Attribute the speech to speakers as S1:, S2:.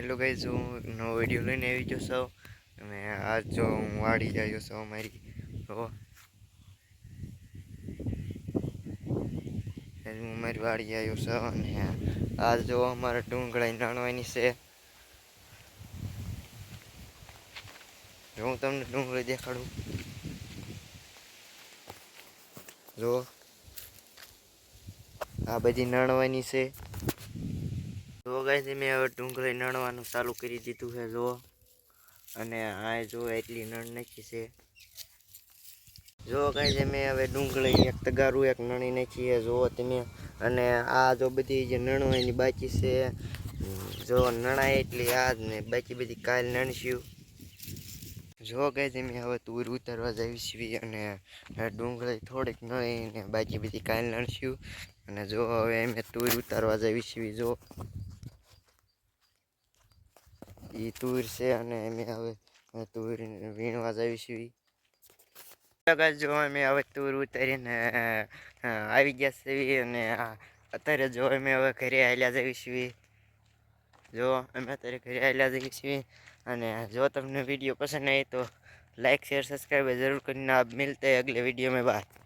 S1: Hello guys, હું નવો video લઈને આવી ગયો છું અને આજ જો હું વાડી આવ્યો છું અમારી તો હું મારી વાડી આવ્યો છું અને આજ જો અમારે ડુંગળી નાણવાની છે. જો હું તમને ડુંગળી દેખાડું, જો આ બધી નાણવાની છે. જો ગાઈઝ મેં હવે ડુંગળી નાણવાનું ચાલુ કરી દીધું છે. જો અને આ જો એટલી નણ નાખી છે. જો ગાઈઝ મેં હવે ડુંગળી એક તગારું એક નણી નાખી છે. જો તમે અને આ જો બધી જે નણવાની બાકી છે, જો નણાય એટલી આજ ને બાકી બધી કાલ નણશું. જો ગાઈઝ મેં હવે તુર ઉતારવા જઈ છીએ અને ડુંગળી થોડીક નળી ને બાકી બધી કાલ નણશું. અને જો હવે અમે તુર ઉતારવા જઈ છીએ. જો એ તુર છે અને અમે હવે તુર વીણવા જઈ છીએ. જો અમે હવે તુર ઉતારીને આવી ગયા છીએ અને અત્યારે જો અમે હવે ઘરે હાલ્યા જઈએ છીએ. જો અમે અત્યારે ઘરે હાલ્યા જઈએ છીએ અને જો તમને વિડીયો પસંદ આવે તો लाइक शेयर सब्सक्राइब जरूर करना। आप मिलते हैं अगले वीडियो में। बाय।